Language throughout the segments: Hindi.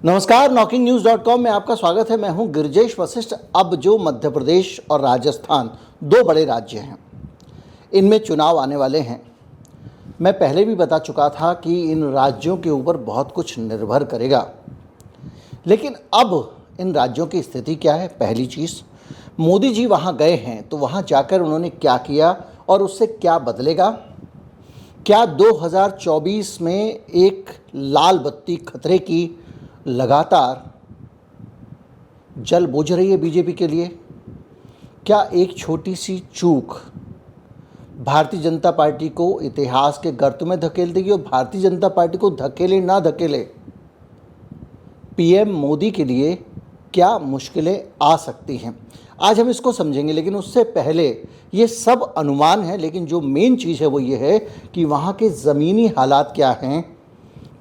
नमस्कार, knocking-news.com में आपका स्वागत है। मैं हूं गिरिजेश वशिष्ठ। अब जो मध्य प्रदेश और राजस्थान दो बड़े राज्य हैं, इनमें चुनाव आने वाले हैं। मैं पहले भी बता चुका था कि इन राज्यों के ऊपर बहुत कुछ निर्भर करेगा, लेकिन अब इन राज्यों की स्थिति क्या है। पहली चीज़, मोदी जी वहां गए हैं तो वहां जाकर उन्होंने क्या किया और उससे क्या बदलेगा। क्या 2024 में एक लाल बत्ती खतरे की लगातार जल बुझ रही है बीजेपी के लिए? क्या एक छोटी सी चूक भारतीय जनता पार्टी को इतिहास के गर्त में धकेल देगी? और भारतीय जनता पार्टी को धकेले ना धकेले, पीएम मोदी के लिए क्या मुश्किलें आ सकती हैं, आज हम इसको समझेंगे। लेकिन उससे पहले ये सब अनुमान है, लेकिन जो मेन चीज़ है वो ये है कि वहाँ के ज़मीनी हालात क्या हैं,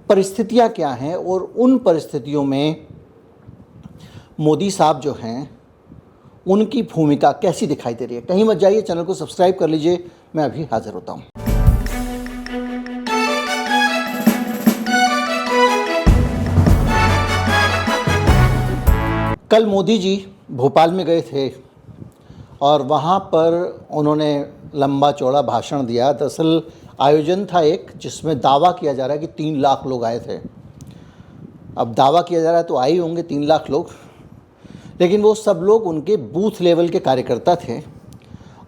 परिस्थितियाँ क्या हैं, और उन परिस्थितियों में मोदी साहब जो हैं उनकी भूमिका कैसी दिखाई दे रही है। कहीं मत जाइए, चैनल को सब्सक्राइब कर लीजिए, मैं अभी हाजिर होता हूँ। कल मोदी जी भोपाल में गए थे और वहाँ पर उन्होंने लंबा चौड़ा भाषण दिया। दरअसल आयोजन था एक जिसमें दावा किया जा रहा है कि 3 लाख लोग आए थे। अब दावा किया जा रहा है तो आए होंगे 3 लाख लोग, लेकिन वो सब लोग उनके बूथ लेवल के कार्यकर्ता थे।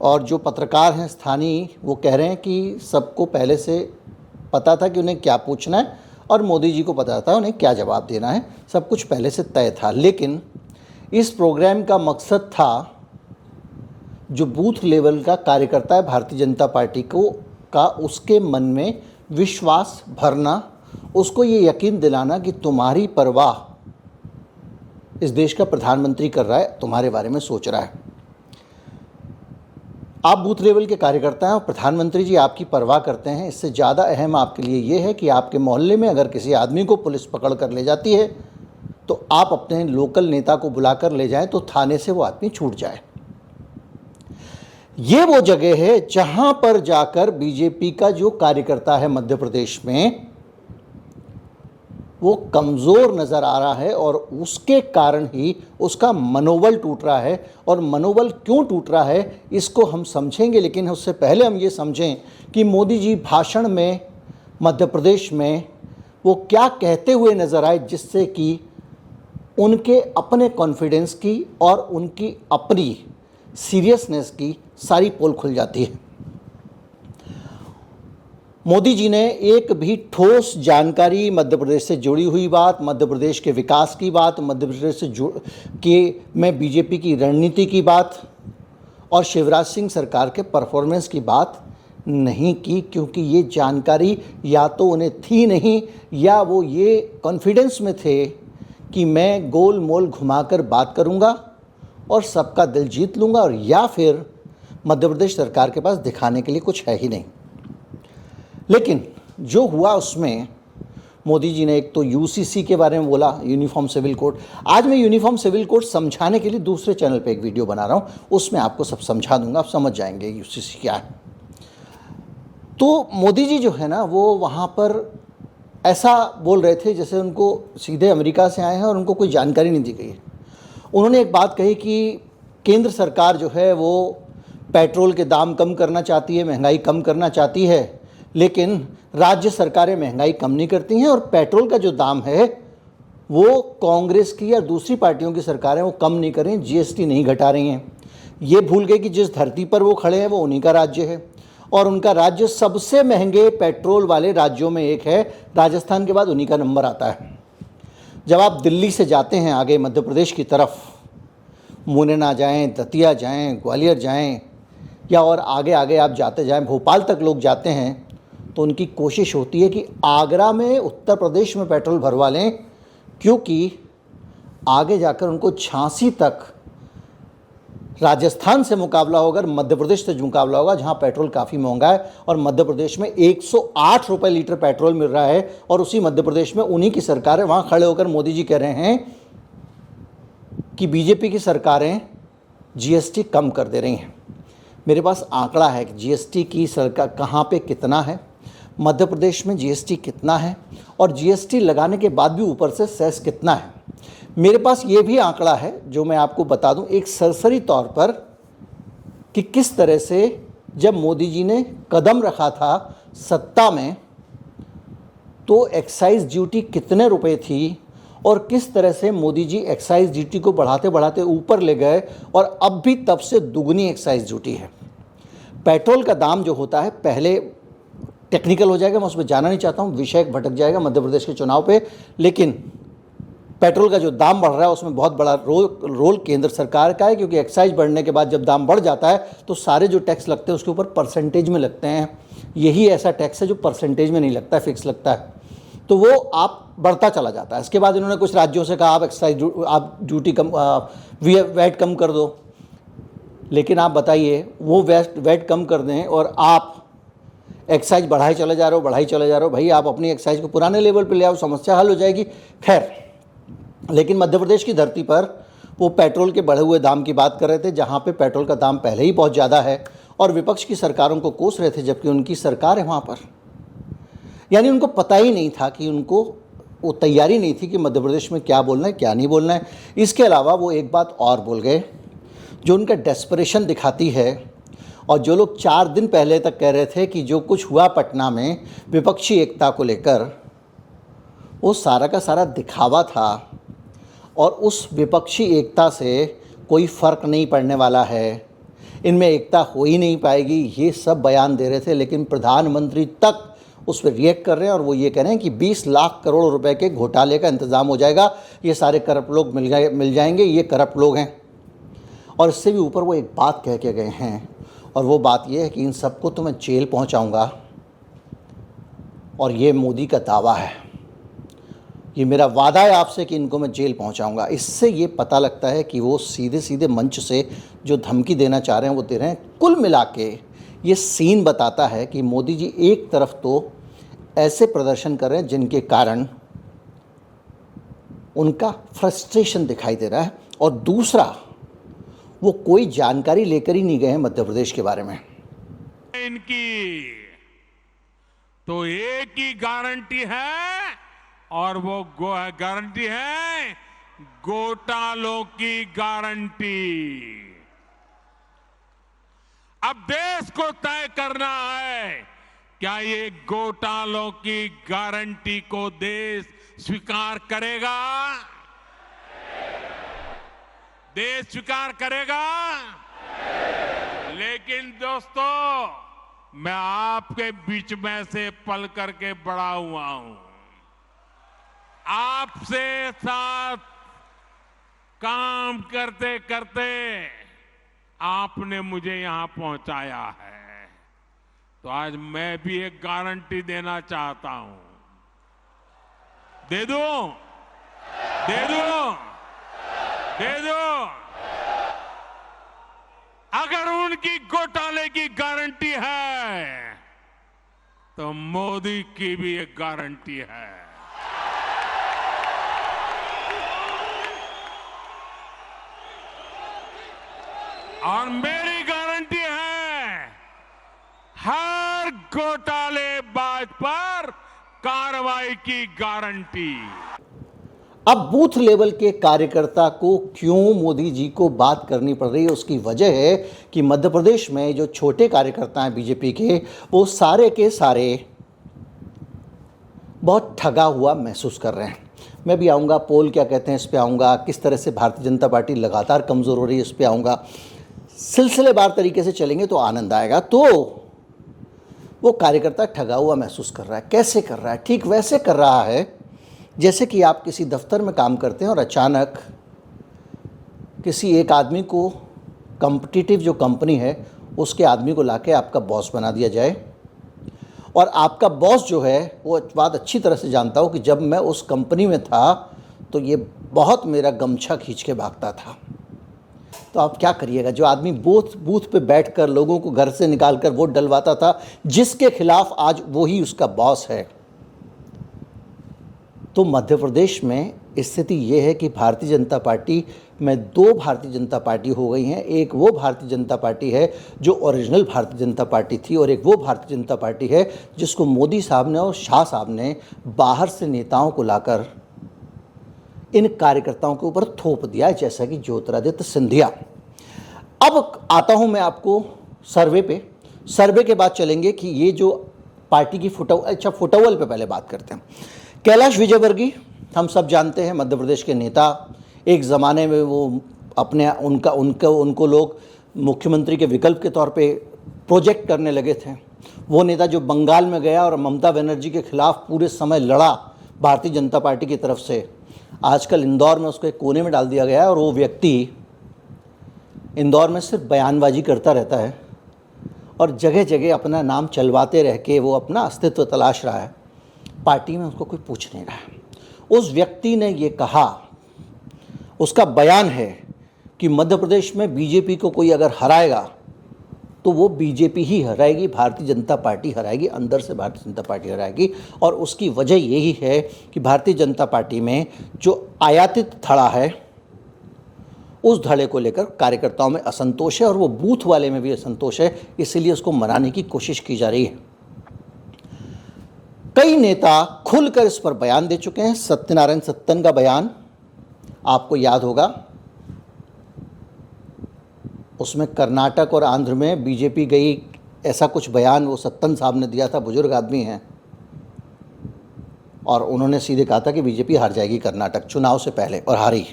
और जो पत्रकार हैं स्थानीय, वो कह रहे हैं कि सबको पहले से पता था कि उन्हें क्या पूछना है और मोदी जी को पता था उन्हें क्या जवाब देना है। सब कुछ पहले से तय था। लेकिन इस प्रोग्राम का मकसद था जो बूथ लेवल का कार्यकर्ता है भारतीय जनता पार्टी का उसके मन में विश्वास भरना, उसको ये यकीन दिलाना कि तुम्हारी परवाह इस देश का प्रधानमंत्री कर रहा है, तुम्हारे बारे में सोच रहा है। आप बूथ लेवल के कार्यकर्ता हैं और प्रधानमंत्री जी आपकी परवाह करते हैं। इससे ज़्यादा अहम आपके लिए ये है कि आपके मोहल्ले में अगर किसी आदमी को पुलिस पकड़ कर ले जाती है तो आप अपने लोकल नेता को बुलाकर ले जाएं तो थाने से वो आदमी छूट जाए। ये वो जगह है जहां पर जाकर बीजेपी का जो कार्यकर्ता है मध्य प्रदेश में वो कमज़ोर नज़र आ रहा है और उसके कारण ही उसका मनोबल टूट रहा है। और मनोबल क्यों टूट रहा है इसको हम समझेंगे, लेकिन उससे पहले हम ये समझें कि मोदी जी भाषण में मध्य प्रदेश में वो क्या कहते हुए नज़र आए जिससे कि उनके अपने कॉन्फिडेंस की और उनकी अपनी सीरियसनेस की सारी पोल खुल जाती है। मोदी जी ने एक भी ठोस जानकारी मध्य प्रदेश से जुड़ी हुई बात, मध्य प्रदेश के विकास की बात, मध्य प्रदेश से में बीजेपी की रणनीति की बात और शिवराज सिंह सरकार के परफॉर्मेंस की बात नहीं की, क्योंकि ये जानकारी या तो उन्हें थी नहीं या वो ये कॉन्फिडेंस में थे कि मैं गोल मोल घुमाकर बात करूंगा और सबका दिल जीत लूंगा, और या फिर मध्य प्रदेश सरकार के पास दिखाने के लिए कुछ है ही नहीं। लेकिन जो हुआ उसमें मोदी जी ने एक तो यूसीसी के बारे में बोला, यूनिफॉर्म सिविल कोड। आज मैं यूनिफॉर्म सिविल कोड समझाने के लिए दूसरे चैनल पे एक वीडियो बना रहा हूँ, उसमें आपको सब समझा दूंगा, आप समझ जाएंगे यूसीसी क्या है। तो मोदी जी जो है ना वो वहाँ पर ऐसा बोल रहे थे जैसे उनको सीधे अमेरिका से आए हैं और उनको कोई जानकारी नहीं दी गई है। उन्होंने एक बात कही कि केंद्र सरकार जो है वो पेट्रोल के दाम कम करना चाहती है, महंगाई कम करना चाहती है, लेकिन राज्य सरकारें महंगाई कम नहीं करती हैं और पेट्रोल का जो दाम है वो कांग्रेस की या दूसरी पार्टियों की सरकारें वो कम नहीं कर रही हैं, जीएसटी नहीं घटा रही हैं। ये भूल गए कि जिस धरती पर वो खड़े हैं वो उन्हीं का राज्य है और उनका राज्य सबसे महंगे पेट्रोल वाले राज्यों में एक है। राजस्थान के बाद उन्हीं का नंबर आता है। जब आप दिल्ली से जाते हैं आगे मध्य प्रदेश की तरफ, मुरैना जाएं, दतिया जाएं, ग्वालियर जाएं या और आगे आगे आप जाते जाएं, भोपाल तक लोग जाते हैं, तो उनकी कोशिश होती है कि आगरा में, उत्तर प्रदेश में पेट्रोल भरवा लें, क्योंकि आगे जाकर उनको झांसी तक राजस्थान से मुकाबला होगा, मध्य प्रदेश से मुकाबला होगा, जहां पेट्रोल काफ़ी महंगा है। और मध्य प्रदेश में 108 रुपये लीटर पेट्रोल मिल रहा है और उसी मध्य प्रदेश में उन्हीं की सरकार है। वहाँ खड़े होकर मोदी जी कह रहे हैं कि बीजेपी की सरकारें जीएसटी कम कर दे रही हैं। मेरे पास आंकड़ा है कि जीएसटी की सरकार कहाँ पे कितना है। मध्य प्रदेश में जीएसटी कितना है और जीएसटी लगाने के बाद भी ऊपर से सेस कितना है। मेरे पास ये भी आंकड़ा है जो मैं आपको बता दूं एक सरसरी तौर पर कि किस तरह से जब मोदी जी ने कदम रखा था सत्ता में तो एक्साइज ड्यूटी कितने रुपए थी और किस तरह से मोदी जी एक्साइज ड्यूटी को बढ़ाते बढ़ाते ऊपर ले गए और अब भी तब से दुगनी एक्साइज ड्यूटी है। पेट्रोल का दाम जो होता है, पहले टेक्निकल हो जाएगा, मैं उसमें जाना नहीं चाहता हूँ, विषय भटक जाएगा मध्य प्रदेश के चुनाव पे, लेकिन पेट्रोल का जो दाम बढ़ रहा है उसमें बहुत बड़ा रोल केंद्र सरकार का है, क्योंकि एक्साइज बढ़ने के बाद जब दाम बढ़ जाता है तो सारे जो टैक्स लगते हैं उसके ऊपर परसेंटेज में लगते हैं। यही ऐसा टैक्स है जो परसेंटेज में नहीं लगता है, फिक्स लगता है, तो वो आप बढ़ता चला जाता है। इसके बाद इन्होंने कुछ राज्यों से कहा आप ड्यूटी कम, वैट कम कर दो, लेकिन आप बताइए वो वैट कम कर दें और आप एक्साइज बढ़ाई चले जा रहे हो, भाई आप अपनी एक्साइज को पुराने लेवल पे ले आओ, समस्या हल हो जाएगी। खैर, लेकिन मध्य प्रदेश की धरती पर वो पेट्रोल के बढ़े हुए दाम की बात कर रहे थे, जहाँ पे पेट्रोल का दाम पहले ही बहुत ज़्यादा है और विपक्ष की सरकारों को कोस रहे थे, जबकि उनकी सरकार है वहाँ पर। यानी उनको पता ही नहीं था कि उनको वो तैयारी नहीं थी कि मध्य प्रदेश में क्या बोलना है क्या नहीं बोलना है। इसके अलावा वो एक बात और बोल गए जो उनका डेस्परेशन दिखाती है, और जो लोग 4 दिन पहले तक कह रहे थे कि जो कुछ हुआ पटना में विपक्षी एकता को लेकर वो सारा का सारा दिखावा था और उस विपक्षी एकता से कोई फ़र्क नहीं पड़ने वाला है, इनमें एकता हो ही नहीं पाएगी, ये सब बयान दे रहे थे। लेकिन प्रधानमंत्री तक उस पर रिएक्ट कर रहे हैं और वो ये कह रहे हैं कि 20 लाख करोड़ रुपए के घोटाले का इंतज़ाम हो जाएगा, ये सारे करप्ट लोग मिल जाएंगे, ये करप्ट लोग हैं। और इससे भी ऊपर वो एक बात कह के गए हैं, और वो बात ये है कि इन सबको तो मैं जेल पहुंचाऊंगा, और ये मोदी का दावा है, ये मेरा वादा है आपसे कि इनको मैं जेल पहुंचाऊंगा। इससे ये पता लगता है कि वो सीधे सीधे मंच से जो धमकी देना चाह रहे हैं वो दे रहे हैं। कुल मिला के ये सीन बताता है कि मोदी जी एक तरफ तो ऐसे प्रदर्शन कर रहे हैं जिनके कारण उनका फ्रस्ट्रेशन दिखाई दे रहा है, और दूसरा वो कोई जानकारी लेकर ही नहीं गए हैं मध्य प्रदेश के बारे में। इनकी तो एक ही गारंटी है, और वो गारंटी है घोटालों की गारंटी। अब देश को तय करना है क्या ये घोटालों की गारंटी को देश स्वीकार करेगा, देश स्वीकार करेगा। लेकिन दोस्तों, मैं आपके बीच में से पल करके बड़ा हुआ हूं, आपसे साथ काम करते करते आपने मुझे यहां पहुंचाया है, तो आज मैं भी एक गारंटी देना चाहता हूं। दे दूं? दे दूं? दे दो। अगर उनकी घोटाले की गारंटी है तो मोदी की भी एक गारंटी है। और मेरी गारंटी है हर घोटालेबाज पर कार्रवाई की गारंटी। अब बूथ लेवल के कार्यकर्ता को क्यों मोदी जी को बात करनी पड़ रही है, उसकी वजह है कि मध्य प्रदेश में जो छोटे कार्यकर्ता हैं बीजेपी के, वो सारे के सारे बहुत ठगा हुआ महसूस कर रहे हैं। मैं भी आऊँगा, पोल क्या कहते हैं इस पे आऊँगा, किस तरह से भारतीय जनता पार्टी लगातार कमज़ोर हो रही है इस पे आऊँगा। सिलसिलेवार तरीके से चलेंगे तो आनंद आएगा। तो वो कार्यकर्ता ठगा हुआ महसूस कर रहा है। कैसे कर रहा है? ठीक वैसे कर रहा है जैसे कि आप किसी दफ्तर में काम करते हैं और अचानक किसी एक आदमी को, कॉम्पिटिटिव जो कंपनी है उसके आदमी को लाके आपका बॉस बना दिया जाए, और आपका बॉस जो है वो बात अच्छी तरह से जानता हो कि जब मैं उस कंपनी में था तो ये बहुत मेरा गमछा खींच के भागता था। तो आप क्या करिएगा? जो आदमी बूथ पे बैठकर लोगों को घर से निकालकर वोट डलवाता था, जिसके खिलाफ आज वो ही उसका बॉस है, तो मध्य प्रदेश में स्थिति ये है कि भारतीय जनता पार्टी में दो भारतीय जनता पार्टी हो गई हैं। एक वो भारतीय जनता पार्टी है जो ओरिजिनल भारतीय जनता पार्टी थी, और एक वो भारतीय जनता पार्टी है जिसको मोदी साहब ने और शाह साहब ने बाहर से नेताओं को लाकर इन कार्यकर्ताओं के ऊपर थोप दिया, जैसा कि ज्योतिरादित्य सिंधिया। अब आता हूं मैं आपको सर्वे पे। सर्वे के बाद चलेंगे कि ये जो पार्टी की फुटअवल पे पहले बात करते हैं। कैलाश विजयवर्गीय हम सब जानते हैं, मध्य प्रदेश के नेता। एक ज़माने में वो अपने उनको लोग मुख्यमंत्री के विकल्प के तौर पे प्रोजेक्ट करने लगे थे। वो नेता जो बंगाल में गया और ममता बनर्जी के खिलाफ पूरे समय लड़ा भारतीय जनता पार्टी की तरफ से, आजकल इंदौर में उसको एक कोने में डाल दिया गया है और वो व्यक्ति इंदौर में सिर्फ बयानबाजी करता रहता है और जगह जगह अपना नाम चलवाते रह के वो अपना अस्तित्व तलाश रहा है। पार्टी में उसको कोई पूछ नहीं रहा है। उस व्यक्ति ने ये कहा, उसका बयान है कि मध्य प्रदेश में बीजेपी को कोई अगर हराएगा तो वो बीजेपी ही हराएगी, भारतीय जनता पार्टी हराएगी, अंदर से भारतीय जनता पार्टी हराएगी। और उसकी वजह यही है कि भारतीय जनता पार्टी में जो आयातित धड़ा है, उस धड़े को लेकर कार्यकर्ताओं में असंतोष है और वो बूथ वाले में भी असंतोष है, इसीलिए उसको मनाने की कोशिश की जा रही है। कई नेता खुलकर इस पर बयान दे चुके हैं। सत्यनारायण सत्तन का बयान आपको याद होगा, उसमें कर्नाटक और आंध्र में बीजेपी गई, ऐसा कुछ बयान वो सत्तन साहब ने दिया था। बुजुर्ग आदमी हैं और उन्होंने सीधे कहा था कि बीजेपी हार जाएगी कर्नाटक चुनाव से पहले, और हारी।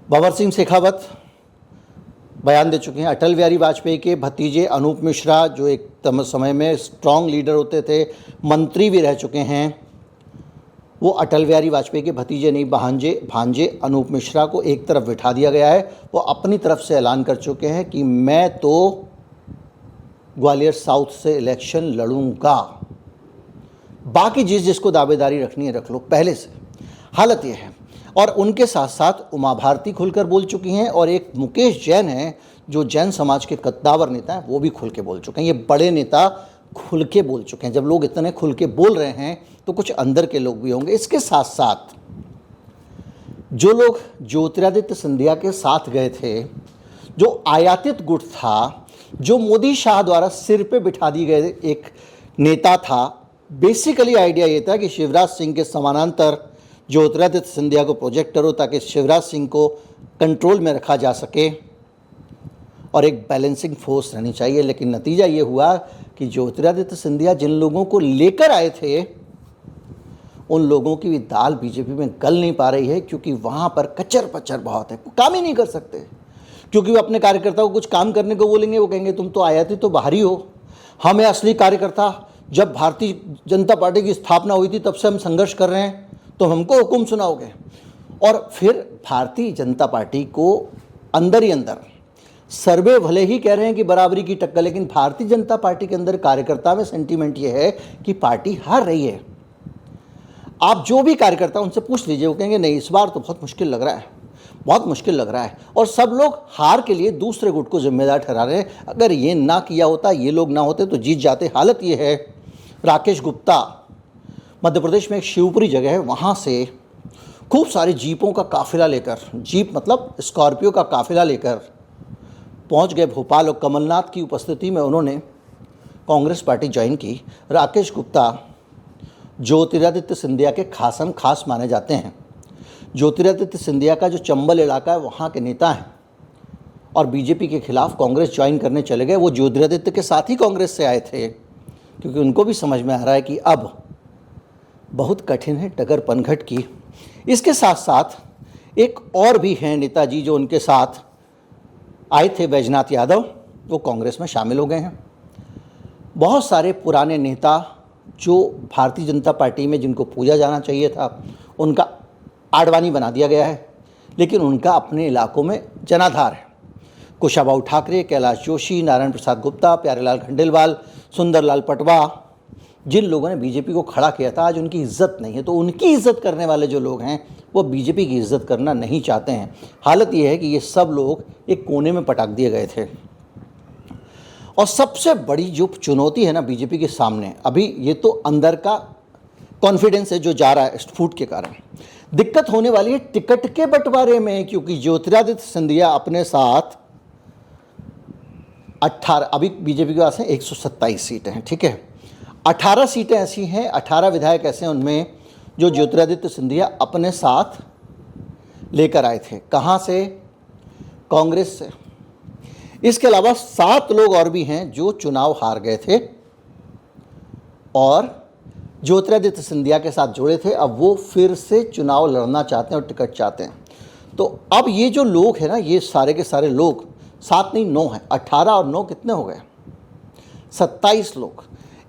भंवर सिंह शेखावत बयान दे चुके हैं। अटल बिहारी वाजपेयी के भतीजे अनूप मिश्रा, जो एक समय में स्ट्रांग लीडर होते थे, मंत्री भी रह चुके हैं, वो अटल बिहारी वाजपेयी के भतीजे नहीं, भांजे अनूप मिश्रा को एक तरफ बिठा दिया गया है। वो अपनी तरफ से ऐलान कर चुके हैं कि मैं तो ग्वालियर साउथ से इलेक्शन लड़ूंगा, बाकी जिसको दावेदारी रखनी है रख लो पहले से। हालत ये है। और उनके साथ साथ उमा भारती खुलकर बोल चुकी हैं, और एक मुकेश जैन हैं जो जैन समाज के कद्दावर नेता हैं, वो भी खुल के बोल चुके हैं। ये बड़े नेता खुल के बोल चुके हैं। जब लोग इतने खुल के बोल रहे हैं तो कुछ अंदर के लोग भी होंगे। इसके साथ साथ जो लोग ज्योतिरादित्य सिंधिया के साथ गए थे, जो आयातित गुट था, जो मोदी शाह द्वारा सिर पे बिठा दी गए एक नेता था, बेसिकली आइडिया ये था कि शिवराज सिंह के समानांतर ज्योतिरादित्य सिंधिया को प्रोजेक्ट करो ताकि शिवराज सिंह को कंट्रोल में रखा जा सके और एक बैलेंसिंग फोर्स रहनी चाहिए। लेकिन नतीजा ये हुआ कि ज्योतिरादित्य सिंधिया जिन लोगों को लेकर आए थे, उन लोगों की भी दाल बीजेपी में गल नहीं पा रही है, क्योंकि वहाँ पर कचर पचर बहुत है, काम ही नहीं कर सकते। क्योंकि वो अपने कार्यकर्ताओं को कुछ काम करने को बोलेंगे, वो कहेंगे तुम तो आयाती तो बाहरी हो, हमें असली कार्यकर्ता जब भारतीय जनता पार्टी की स्थापना हुई थी तब से हम संघर्ष कर रहे हैं, तो हमको हुक्म सुनाओगे। और फिर भारतीय जनता पार्टी को अंदर ही अंदर सर्वे भले ही कह रहे हैं कि बराबरी की टक्कर, लेकिन भारतीय जनता पार्टी के अंदर कार्यकर्ता में सेंटीमेंट ये है कि पार्टी हार रही है। आप जो भी कार्यकर्ता उनसे पूछ लीजिए, वो कहेंगे नहीं इस बार तो बहुत मुश्किल लग रहा है, बहुत मुश्किल लग रहा है। और सब लोग हार के लिए दूसरे गुट को जिम्मेदार ठहरा रहे हैं। अगर ये ना किया होता, ये लोग ना होते तो जीत जाते। हालत ये है, राकेश गुप्ता मध्य प्रदेश में एक शिवपुरी जगह है, वहाँ से खूब सारे जीपों का काफिला लेकर, जीप मतलब स्कॉर्पियो का काफिला लेकर पहुँच गए भोपाल, और कमलनाथ की उपस्थिति में उन्होंने कांग्रेस पार्टी ज्वाइन की। राकेश गुप्ता ज्योतिरादित्य सिंधिया के खास माने जाते हैं। ज्योतिरादित्य सिंधिया का जो चंबल इलाका है वहाँ के नेता हैं, और बीजेपी के खिलाफ कांग्रेस ज्वाइन करने चले गए। वो ज्योतिरादित्य के साथ ही कांग्रेस से आए थे, क्योंकि उनको भी समझ में आ रहा है कि अब बहुत कठिन है टगर पनघट की। इसके साथ साथ एक और भी हैं नेताजी जो उनके साथ आए थे, बैजनाथ यादव, वो कांग्रेस में शामिल हो गए हैं। बहुत सारे पुराने नेता जो भारतीय जनता पार्टी में जिनको पूजा जाना चाहिए था, उनका आडवाणी बना दिया गया है, लेकिन उनका अपने इलाकों में जनाधार है। कुशाभाऊ ठाकरे, कैलाश जोशी, नारायण प्रसाद गुप्ता, प्यारेलाल खंडेलवाल, सुंदरलाल पटवा, जिन लोगों ने बीजेपी को खड़ा किया था, आज उनकी इज्जत नहीं है। तो उनकी इज्जत करने वाले जो लोग हैं वो बीजेपी की इज्जत करना नहीं चाहते हैं। हालत ये है कि ये सब लोग एक कोने में पटाक दिए गए थे। और सबसे बड़ी जो चुनौती है ना बीजेपी के सामने, अभी ये तो अंदर का कॉन्फिडेंस है जो जा रहा है फूट के कारण। दिक्कत होने वाली है टिकट के बंटवारे में, क्योंकि ज्योतिरादित्य सिंधिया अपने साथ 18, अभी बीजेपी के पास है 127 सीटें हैं, ठीक है। 18 सीटें ऐसी हैं, 18 विधायक ऐसे हैं उनमें जो ज्योतिरादित्य सिंधिया अपने साथ लेकर आए थे। कहाँ से? कांग्रेस से। इसके अलावा 7 लोग और भी हैं जो चुनाव हार गए थे और ज्योतिरादित्य सिंधिया के साथ जुड़े थे। अब वो फिर से चुनाव लड़ना चाहते हैं और टिकट चाहते हैं। तो अब ये जो लोग हैं ना, ये सारे के सारे लोग, 7 नहीं 9 हैं, 18 और 9 कितने हो गए? 27 लोग।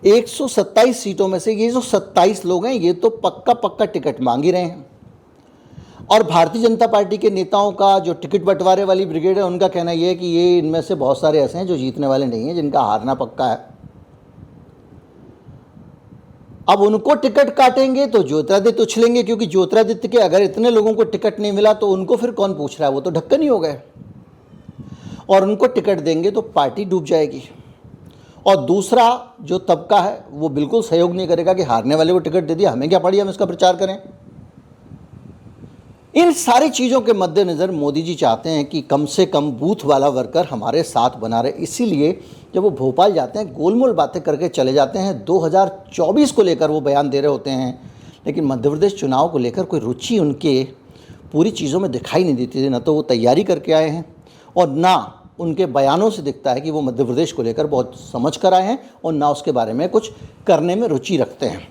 127 सीटों में से ये जो 27 लोग हैं ये तो पक्का टिकट मांग ही रहे हैं। और भारतीय जनता पार्टी के नेताओं का जो टिकट बंटवारे वाली ब्रिगेड है, उनका कहना यह है कि ये इनमें से बहुत सारे ऐसे हैं जो जीतने वाले नहीं हैं, जिनका हारना पक्का है। अब उनको टिकट काटेंगे तो ज्योतिरादित्य उछलेंगे, क्योंकि ज्योतिरादित्य के अगर इतने लोगों को टिकट नहीं मिला तो उनको फिर कौन पूछ रहा है, वो तो ढक्कन ही हो गए। और उनको टिकट देंगे तो पार्टी डूब जाएगी। और दूसरा जो तबका है वो बिल्कुल सहयोग नहीं करेगा कि हारने वाले को टिकट दे दिया, हमें क्या पड़ी, हम इसका प्रचार करें। इन सारी चीज़ों के मद्देनज़र मोदी जी चाहते हैं कि कम से कम बूथ वाला वर्कर हमारे साथ बना रहे। इसीलिए जब वो भोपाल जाते हैं गोलमोल बातें करके चले जाते हैं। 2024 को लेकर वो बयान दे रहे होते हैं, लेकिन मध्य प्रदेश चुनाव को लेकर कोई रुचि उनके पूरी चीज़ों में दिखाई नहीं देती थी। न तो वो तैयारी करके आए हैं और ना उनके बयानों से दिखता है कि वो मध्य प्रदेश को लेकर बहुत समझ कर आए हैं और ना उसके बारे में कुछ करने में रुचि रखते हैं।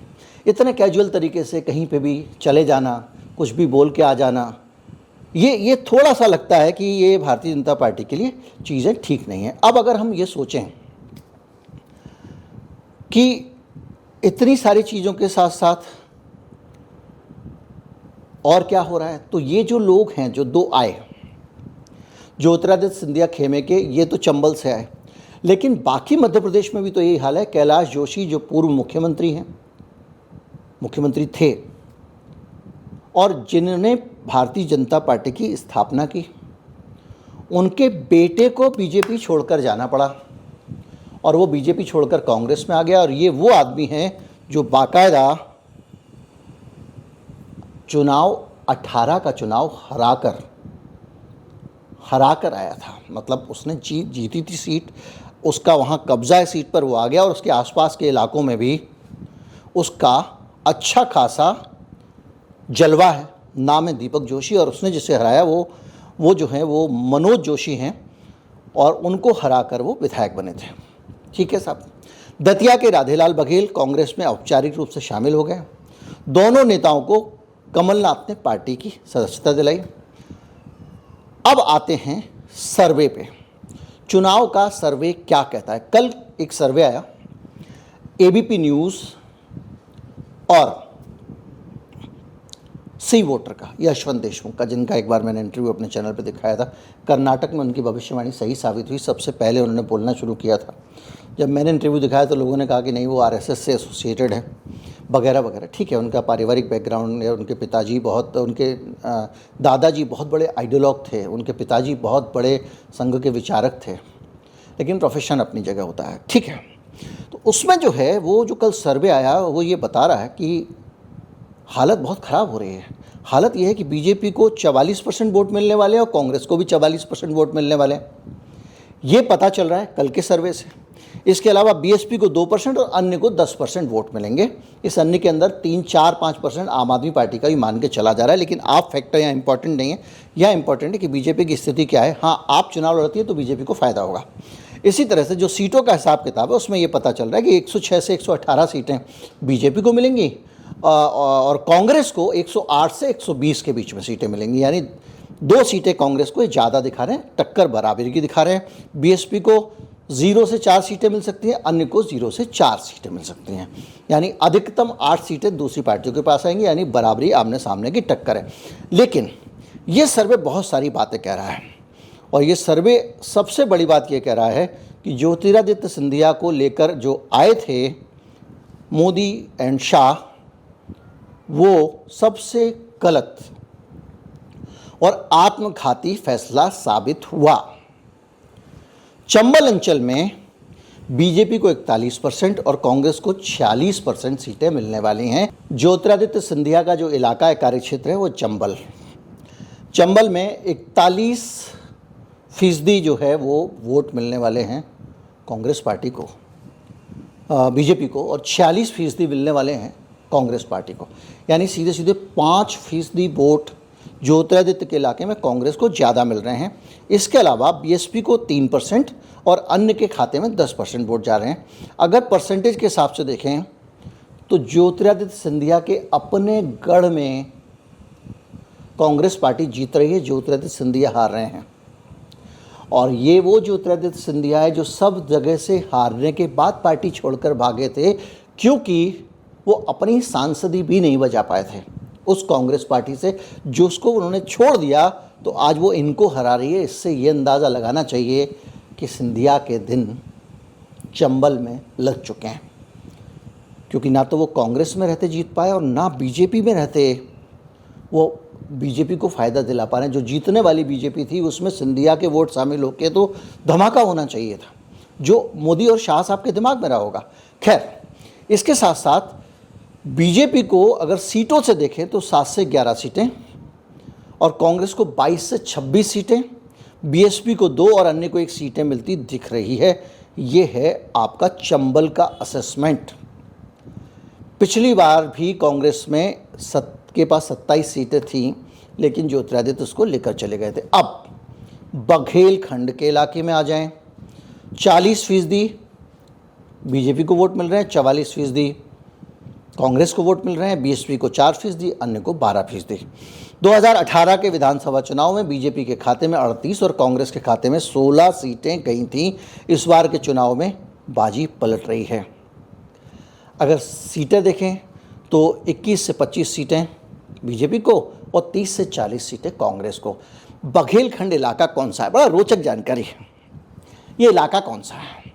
इतने कैजुअल तरीके से कहीं पे भी चले जाना, कुछ भी बोल के आ जाना, ये थोड़ा सा लगता है कि ये भारतीय जनता पार्टी के लिए चीज़ें ठीक नहीं हैं। अब अगर हम ये सोचें कि इतनी सारी चीज़ों के साथ साथ और क्या हो रहा है, तो ये जो लोग हैं जो 2 आए, ज्योतिरादित्य सिंधिया खेमे के, ये तो चंबल से आए, लेकिन बाकी मध्य प्रदेश में भी तो यही हाल है। कैलाश जोशी जो पूर्व मुख्यमंत्री हैं, मुख्यमंत्री थे और जिन्होंने भारतीय जनता पार्टी की स्थापना की, उनके बेटे को बीजेपी छोड़कर जाना पड़ा और वो बीजेपी छोड़कर कांग्रेस में आ गया। और ये वो आदमी हैं जो बाकायदा चुनाव 18 का चुनाव हराकर आया था। मतलब उसने जीती थी सीट, उसका वहाँ कब्जा है सीट पर, वो आ गया और उसके आसपास के इलाकों में भी उसका अच्छा खासा जलवा है। नाम है दीपक जोशी और उसने जिसे हराया वो जो है वो मनोज जोशी हैं और उनको हराकर वो विधायक बने थे। ठीक है साहब। दतिया के राधेलाल बघेल कांग्रेस में औपचारिक रूप से शामिल हो गए। दोनों नेताओं को कमलनाथ ने पार्टी की सदस्यता दिलाई। अब आते हैं सर्वे पे। चुनाव का सर्वे क्या कहता है? कल एक सर्वे आया एबीपी न्यूज़ और सी वोटर का, यशवंत देशमुख का, जिनका एक बार मैंने इंटरव्यू अपने चैनल पे दिखाया था। कर्नाटक में उनकी भविष्यवाणी सही साबित हुई। सबसे पहले उन्होंने बोलना शुरू किया था। जब मैंने इंटरव्यू दिखाया तो लोगों ने कहा कि नहीं, वो आरएसएस से एसोसिएटेड है वगैरह वगैरह। ठीक है, उनका पारिवारिक बैकग्राउंड है, उनके पिताजी बहुत, उनके दादाजी बहुत बड़े आइडियोलॉग थे, उनके पिताजी बहुत बड़े संघ के विचारक थे, लेकिन प्रोफेशन अपनी जगह होता है। ठीक है, तो उसमें जो है वो जो कल सर्वे आया वो ये बता रहा है कि हालत बहुत ख़राब हो रही है। हालत ये है कि बीजेपी को 44% वोट मिलने वाले हैं और कांग्रेस को भी 44% वोट मिलने वाले हैं। ये पता चल रहा है कल के सर्वे से। इसके अलावा बीएसपी को 2% और अन्य को 10% वोट मिलेंगे। इस अन्य के अंदर 3, 4, 5% आम आदमी पार्टी का भी मान के चला जा रहा है। लेकिन आप फैक्टर यहाँ इंपॉर्टेंट नहीं है। यह इंपॉर्टेंट है कि बीजेपी की स्थिति क्या है। हाँ, आप चुनाव लड़ती है तो बीजेपी को फ़ायदा होगा। इसी तरह से जो सीटों का हिसाब किताब है उसमें ये पता चल रहा है कि 106 से 118 सीटें बीजेपी को मिलेंगी और कांग्रेस को 108 से 120 के बीच में सीटें मिलेंगी। यानी 2 सीटें कांग्रेस को ज़्यादा दिखा रहे हैं, टक्कर बराबरी की दिखा रहे हैं। बीएसपी को 0 से 4 सीटें मिल सकती हैं, अन्य को 0 से 4 सीटें मिल सकती हैं। यानी अधिकतम 8 सीटें दूसरी पार्टियों के पास आएंगी, यानी बराबरी आमने सामने की टक्कर है। लेकिन ये सर्वे बहुत सारी बातें कह रहा है और ये सर्वे सबसे बड़ी बात ये कह रहा है कि ज्योतिरादित्य सिंधिया को लेकर जो आए थे मोदी एंड शाह, वो सबसे गलत और आत्मघाती फैसला साबित हुआ। चंबल अंचल में बीजेपी को 41% और कांग्रेस को 46% सीटें मिलने वाली हैं। ज्योतिरादित्य सिंधिया का जो इलाका है, कार्यक्षेत्र है, वो चंबल। चंबल में 41% जो है वो वोट मिलने वाले हैं कांग्रेस पार्टी को, बीजेपी को, और 46% मिलने वाले हैं कांग्रेस पार्टी को। यानी सीधे सीधे 5% वोट ज्योतिरादित्य के इलाके में कांग्रेस को ज़्यादा मिल रहे हैं। इसके अलावा बीएसपी को 3% और अन्य के खाते में 10% वोट जा रहे हैं। अगर परसेंटेज के हिसाब से देखें तो ज्योतिरादित्य सिंधिया के अपने गढ़ में कांग्रेस पार्टी जीत रही है, ज्योतिरादित्य सिंधिया हार रहे हैं। और ये वो ज्योतिरादित्य सिंधिया है जो सब जगह से हारने के बाद पार्टी छोड़कर भागे थे, क्योंकि वो अपनी सांसदी भी नहीं बचा पाए थे उस कांग्रेस पार्टी से, जो उसको उन्होंने छोड़ दिया। तो आज वो इनको हरा रही है। इससे ये अंदाज़ा लगाना चाहिए कि सिंधिया के दिन चंबल में लग चुके हैं, क्योंकि ना तो वो कांग्रेस में रहते जीत पाए और ना बीजेपी में रहते वो बीजेपी को फ़ायदा दिला पा रहे हैं। जो जीतने वाली बीजेपी थी उसमें सिंधिया के वोट शामिल होके तो धमाका होना चाहिए था, जो मोदी और शाह साहब के दिमाग में रहा होगा। खैर, इसके साथ साथ बीजेपी को अगर सीटों से देखें तो 7 से 11 सीटें और कांग्रेस को 22 से 26 सीटें, बीएसपी को 2 और अन्य को 1 सीटें मिलती दिख रही है। ये है आपका चंबल का असेसमेंट। पिछली बार भी कांग्रेस में के पास 27 सीटें थीं, लेकिन ज्योतिरादित्य उसको लेकर चले गए थे। अब बघेलखंड के इलाके में आ जाएं, 40% बीजेपी को वोट मिल रहे हैं, 44% कांग्रेस को वोट मिल रहे हैं, बीएसपी को 4%, अन्य को 12%। 2018 के विधानसभा चुनाव में बीजेपी के खाते में 38 और कांग्रेस के खाते में 16 सीटें गई थीं। इस बार के चुनाव में बाजी पलट रही है। अगर सीटें देखें तो 21 से 25 सीटें बीजेपी को और 30 से 40 सीटें कांग्रेस को। बघेलखंड इलाका कौन सा है? बड़ा रोचक जानकारी है। ये इलाका कौन सा है?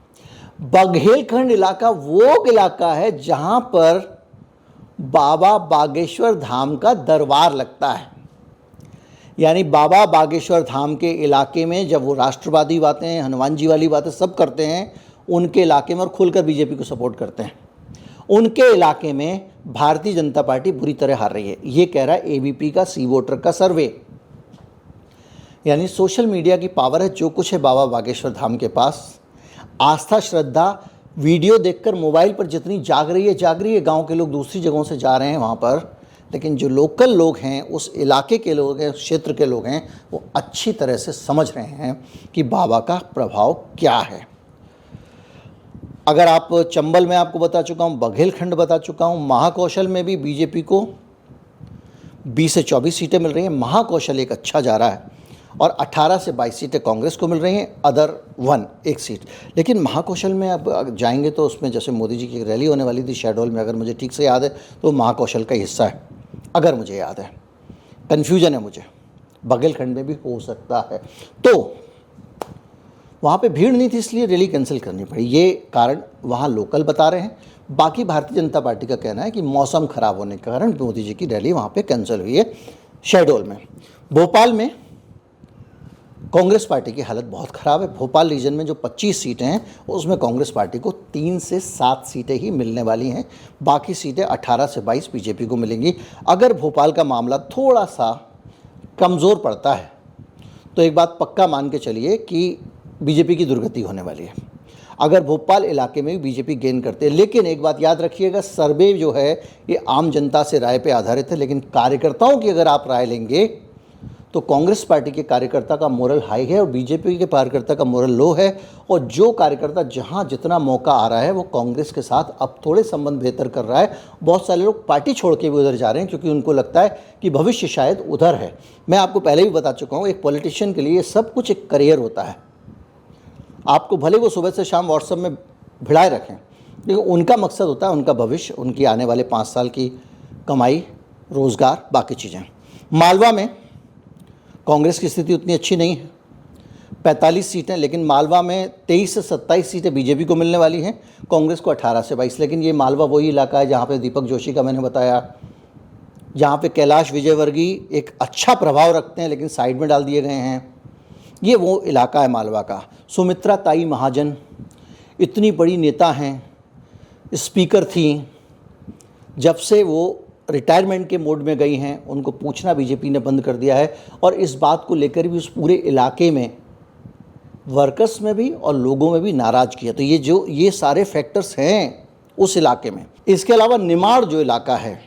बघेलखंड इलाका वो इलाका है जहां पर बाबा बागेश्वर धाम का दरबार लगता है। यानी बाबा बागेश्वर धाम के इलाके में जब वो राष्ट्रवादी बातें, हनुमान जी वाली बातें सब करते हैं, उनके इलाके में और खुलकर बीजेपी को सपोर्ट करते हैं, उनके इलाके में भारतीय जनता पार्टी बुरी तरह हार रही है। ये कह रहा है एबीपी का सी वोटर का सर्वे। यानी सोशल मीडिया की पावर है, जो कुछ है बाबा बागेश्वर धाम के पास। आस्था, श्रद्धा वीडियो देखकर मोबाइल पर जितनी जाग रही है। गांव के लोग दूसरी जगहों से जा रहे हैं वहाँ पर, लेकिन जो लोकल लोग हैं, उस इलाके के लोग हैं, उस क्षेत्र के लोग हैं, वो अच्छी तरह से समझ रहे हैं कि बाबा का प्रभाव क्या है। अगर आप चंबल में आपको बता चुका हूँ, बघेलखंड बता चुका हूँ, महाकौशल में भी बीजेपी को 20 से 24 सीटें मिल रही हैं। महाकौशल एक अच्छा जा रहा है और 18 से 22 सीटें कांग्रेस को मिल रही हैं, अदर 1 सीट। लेकिन महाकौशल में अब जाएंगे तो उसमें जैसे मोदी जी की एक रैली होने वाली थी शहडोल में, अगर मुझे ठीक से याद है तो महाकौशल का हिस्सा है, अगर मुझे याद है, कन्फ्यूजन है मुझे, बघेलखंड में भी हो सकता है। तो वहाँ पे भीड़ नहीं थी इसलिए रैली कैंसिल करनी पड़ी, ये कारण वहाँ लोकल बता रहे हैं। बाकी भारतीय जनता पार्टी का कहना है कि मौसम ख़राब होने के कारण मोदी जी की रैली वहाँ पे कैंसिल हुई है शहडोल में। भोपाल में कांग्रेस पार्टी की हालत बहुत ख़राब है। भोपाल रीजन में जो 25 सीटें हैं उसमें कांग्रेस पार्टी को 3 से 7 सीटें ही मिलने वाली हैं, बाकी सीटें 18 से 22 बीजेपी को मिलेंगी। अगर भोपाल का मामला थोड़ा सा कमज़ोर पड़ता है तो एक बात पक्का मान के चलिए कि बीजेपी की दुर्गति होने वाली है, अगर भोपाल इलाके में भी बीजेपी गेन करते हैं। लेकिन एक बात याद रखिएगा, सर्वे जो है ये आम जनता से राय पे आधारित है, लेकिन कार्यकर्ताओं की अगर आप राय लेंगे तो कांग्रेस पार्टी के कार्यकर्ता का मोरल हाई है और बीजेपी के कार्यकर्ता का मोरल लो है। और जो कार्यकर्ता जहां जितना मौका आ रहा है वो कांग्रेस के साथ अब थोड़े संबंध बेहतर कर रहा है। बहुत सारे लोग पार्टी छोड़ के भी उधर जा रहे हैं क्योंकि उनको लगता है कि भविष्य शायद उधर है। मैं आपको पहले भी बता चुका हूँ, एक पॉलिटिशियन के लिए सब कुछ एक करियर होता है। आपको भले वो सुबह से शाम व्हाट्सएप में भिड़ाए रखें, लेकिन उनका मकसद होता है उनका भविष्य, उनकी आने वाले 5 साल की कमाई, रोज़गार, बाकी चीज़ें। मालवा में कांग्रेस की स्थिति उतनी अच्छी नहीं है, 45 सीटें, लेकिन मालवा में 23 से 27 सीटें बीजेपी को मिलने वाली हैं, कांग्रेस को 18 से 22। लेकिन ये मालवा वही इलाका है जहाँ पे दीपक जोशी का मैंने बताया, जहाँ पे कैलाश विजयवर्गीय एक अच्छा प्रभाव रखते हैं लेकिन साइड में डाल दिए गए हैं। ये वो इलाका है मालवा का। सुमित्रा ताई महाजन, इतनी बड़ी नेता हैं, स्पीकर थी, जब से वो रिटायरमेंट के मोड में गई हैं उनको पूछना बीजेपी ने बंद कर दिया है। और इस बात को लेकर भी उस पूरे इलाके में वर्कर्स में भी और लोगों में भी नाराज़ किया। तो ये सारे फैक्टर्स हैं उस इलाके में। इसके अलावा निमाड़ जो इलाका है,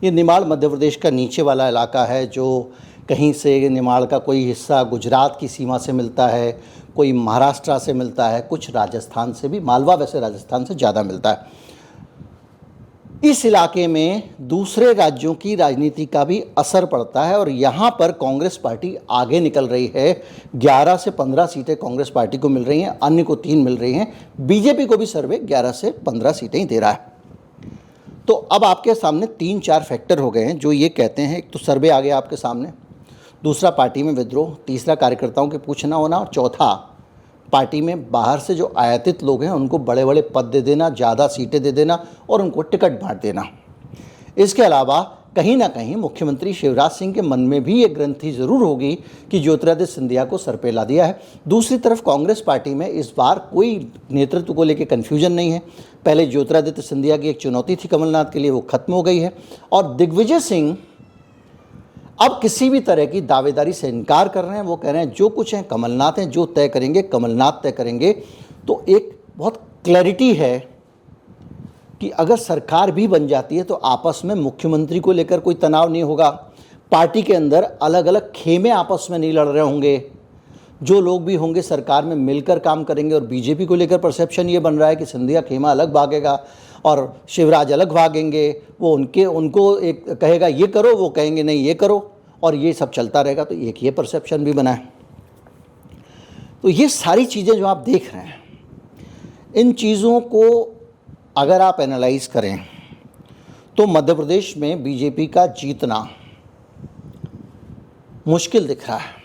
ये निमाड़ मध्य प्रदेश का नीचे वाला इलाका है, जो कहीं से निमाड़ का कोई हिस्सा गुजरात की सीमा से मिलता है, कोई महाराष्ट्र से मिलता है, कुछ राजस्थान से भी, मालवा वैसे राजस्थान से ज़्यादा मिलता है। इस इलाके में दूसरे राज्यों की राजनीति का भी असर पड़ता है और यहाँ पर कांग्रेस पार्टी आगे निकल रही है। 11 से 15 सीटें कांग्रेस पार्टी को मिल रही हैं, अन्य को 3 मिल रही हैं। बीजेपी को भी सर्वे 11 से 15 सीटें ही दे रहा है। तो अब आपके सामने 3-4 फैक्टर हो गए हैं जो ये कहते हैं, एक तो सर्वे आ गया आपके सामने, दूसरा पार्टी में विद्रोह, तीसरा कार्यकर्ताओं के पूछना होना, और चौथा पार्टी में बाहर से जो आयातित लोग हैं उनको बड़े बड़े पद दे देना, ज़्यादा सीटें दे देना और उनको टिकट बांट देना। इसके अलावा कहीं ना कहीं मुख्यमंत्री शिवराज सिंह के मन में भी ये ग्रंथि ज़रूर होगी कि ज्योतिरादित्य सिंधिया को सर पे ला दिया है। दूसरी तरफ कांग्रेस पार्टी में इस बार कोई नेतृत्व को लेकर कन्फ्यूजन नहीं है। पहले ज्योतिरादित्य सिंधिया की एक चुनौती थी कमलनाथ के लिए, वो खत्म हो गई है। और दिग्विजय सिंह अब किसी भी तरह की दावेदारी से इनकार कर रहे हैं। वो कह रहे हैं जो कुछ है कमलनाथ हैं, जो तय करेंगे कमलनाथ तय करेंगे। तो एक बहुत क्लैरिटी है कि अगर सरकार भी बन जाती है तो आपस में मुख्यमंत्री को लेकर कोई तनाव नहीं होगा, पार्टी के अंदर अलग अलग खेमे आपस में नहीं लड़ रहे होंगे, जो लोग भी होंगे सरकार में मिलकर काम करेंगे। और बीजेपी को लेकर परसेप्शन ये बन रहा है कि सिंधिया खेमा अलग भागेगा और शिवराज अलग भागेंगे, वो उनको एक कहेगा ये करो, वो कहेंगे नहीं ये करो, और ये सब चलता रहेगा। तो एक ये परसेप्शन भी बना है। तो ये सारी चीज़ें जो आप देख रहे हैं, इन चीज़ों को अगर आप एनालाइज करें तो मध्य प्रदेश में बीजेपी का जीतना मुश्किल दिख रहा है।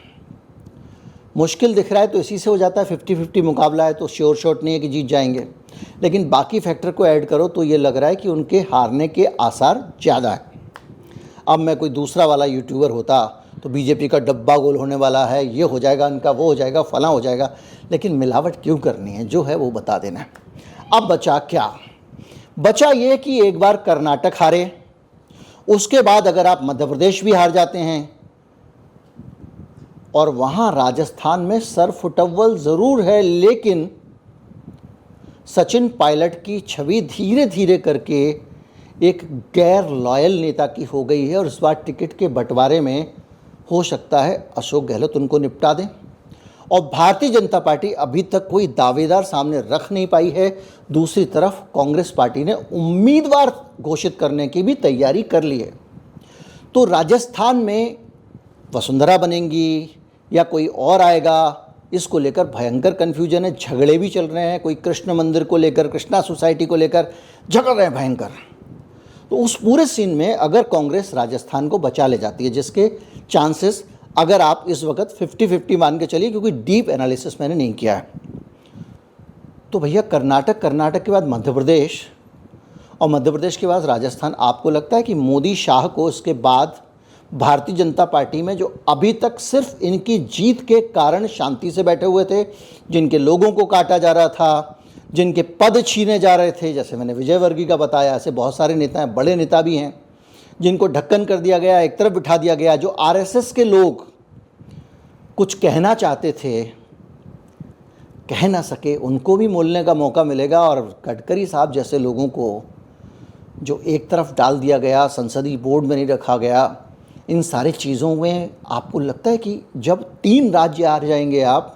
मुश्किल दिख रहा है तो इसी से हो जाता है 50-50 मुकाबला है, तो श्योर शॉट नहीं है कि जीत जाएंगे। लेकिन बाकी फैक्टर को ऐड करो तो ये लग रहा है कि उनके हारने के आसार ज़्यादा है। अब मैं कोई दूसरा वाला यूट्यूबर होता तो बीजेपी का डब्बा गोल होने वाला है, ये हो जाएगा इनका, वो हो जाएगा, फलां हो जाएगा। लेकिन मिलावट क्यों करनी है, जो है वो बता देना है। अब बचा क्या? बचा ये कि एक बार कर्नाटक हारे, उसके बाद अगर आप मध्य प्रदेश भी हार जाते हैं और वहाँ राजस्थान में सरफुटअव्वल ज़रूर है, लेकिन सचिन पायलट की छवि धीरे धीरे करके एक गैर लॉयल नेता की हो गई है और इस बार टिकट के बंटवारे में हो सकता है अशोक गहलोत उनको निपटा दें। और भारतीय जनता पार्टी अभी तक कोई दावेदार सामने रख नहीं पाई है। दूसरी तरफ कांग्रेस पार्टी ने उम्मीदवार घोषित करने की भी तैयारी कर ली है। तो राजस्थान में वसुंधरा बनेंगी या कोई और आएगा, इसको लेकर भयंकर कन्फ्यूजन है। झगड़े भी चल रहे हैं, कोई कृष्ण मंदिर को लेकर, कृष्णा सोसाइटी को लेकर झगड़ रहे हैं भयंकर। तो उस पूरे सीन में अगर कांग्रेस राजस्थान को बचा ले जाती है, जिसके चांसेस अगर आप इस वक्त 50-50 मान के चलिए, क्योंकि डीप एनालिसिस मैंने नहीं किया है, तो भैया कर्नाटक के बाद मध्य प्रदेश और मध्य प्रदेश के बाद राजस्थान। आपको लगता है कि मोदी शाह को इसके बाद भारतीय जनता पार्टी में जो अभी तक सिर्फ इनकी जीत के कारण शांति से बैठे हुए थे, जिनके लोगों को काटा जा रहा था, जिनके पद छीने जा रहे थे, जैसे मैंने विजय वर्गीय का बताया, ऐसे बहुत सारे नेता हैं, बड़े नेता भी हैं, जिनको ढक्कन कर दिया गया, एक तरफ बिठा दिया गया। जो आरएसएस के लोग कुछ कहना चाहते थे, कह ना सके, उनको भी बोलने का मौका मिलेगा। और गडकरी साहब जैसे लोगों को जो एक तरफ डाल दिया गया, संसदीय बोर्ड में नहीं रखा गया, इन सारी चीज़ों में आपको लगता है कि जब 3 राज्य हार जाएंगे आप,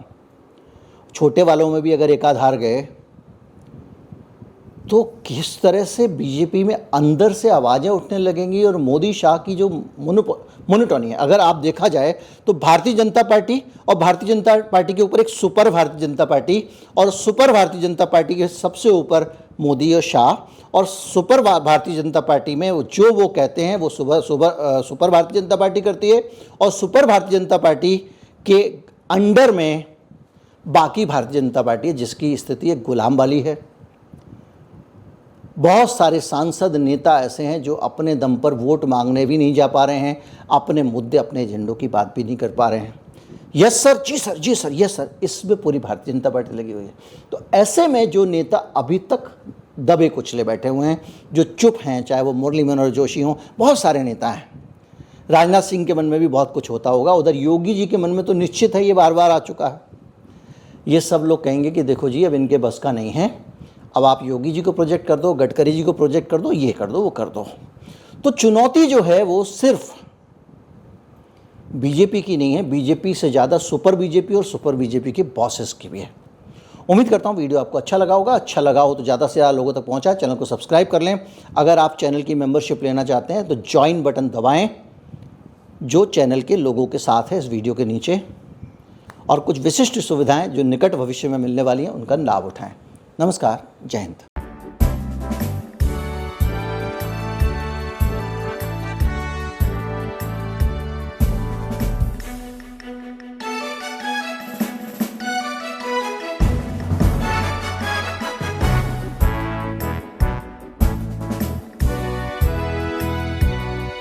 छोटे वालों में भी अगर एक आध हार गए, तो किस तरह से बीजेपी में अंदर से आवाज़ें उठने लगेंगी। और मोदी शाह की जो मोनोटोनी है, अगर आप देखा जाए तो भारतीय जनता पार्टी और भारतीय जनता पार्टी के ऊपर एक सुपर भारतीय जनता पार्टी, और सुपर भारतीय जनता पार्टी के सबसे ऊपर मोदी और शाह, और सुपर भारतीय जनता पार्टी में जो वो कहते हैं वो सुपर भारतीय जनता पार्टी करती है, और सुपर भारतीय जनता पार्टी के अंडर में बाकी भारतीय जनता पार्टी है, जिसकी स्थिति एक गुलाम वाली है। बहुत सारे सांसद नेता ऐसे हैं जो अपने दम पर वोट मांगने भी नहीं जा पा रहे हैं, अपने मुद्दे, अपने एजेंडों की बात भी नहीं कर पा रहे हैं। यस सर, जी सर, जी सर, यस सर, इसमें पूरी भारतीय जनता पार्टी लगी हुई है। तो ऐसे में जो नेता अभी तक दबे कुचले बैठे हुए हैं, जो चुप हैं, चाहे वो मुरली मनोहर जोशी हों, बहुत सारे नेता हैं। राजनाथ सिंह के मन में भी बहुत कुछ होता होगा, उधर योगी जी के मन में तो निश्चित है, ये बार बार आ चुका है। ये सब लोग कहेंगे कि देखो जी अब इनके बस का नहीं है, अब आप योगी जी को प्रोजेक्ट कर दो, गडकरी जी को प्रोजेक्ट कर दो, ये कर दो, वो कर दो। तो चुनौती जो है वो सिर्फ बीजेपी की नहीं है, बीजेपी से ज़्यादा सुपर बीजेपी और सुपर बीजेपी के बॉसेस की भी है। उम्मीद करता हूँ वीडियो आपको अच्छा लगा होगा। अच्छा लगा हो तो ज़्यादा से ज़्यादा लोगों तक पहुँचाएं, चैनल को सब्सक्राइब कर लें। अगर आप चैनल की मेंबरशिप लेना चाहते हैं तो ज्वाइन बटन दबाएं जो चैनल के लोगों के साथ है इस वीडियो के नीचे, और कुछ विशिष्ट सुविधाएं जो निकट भविष्य में मिलने वाली हैं उनका लाभ उठाएं। नमस्कार, जय हिंद।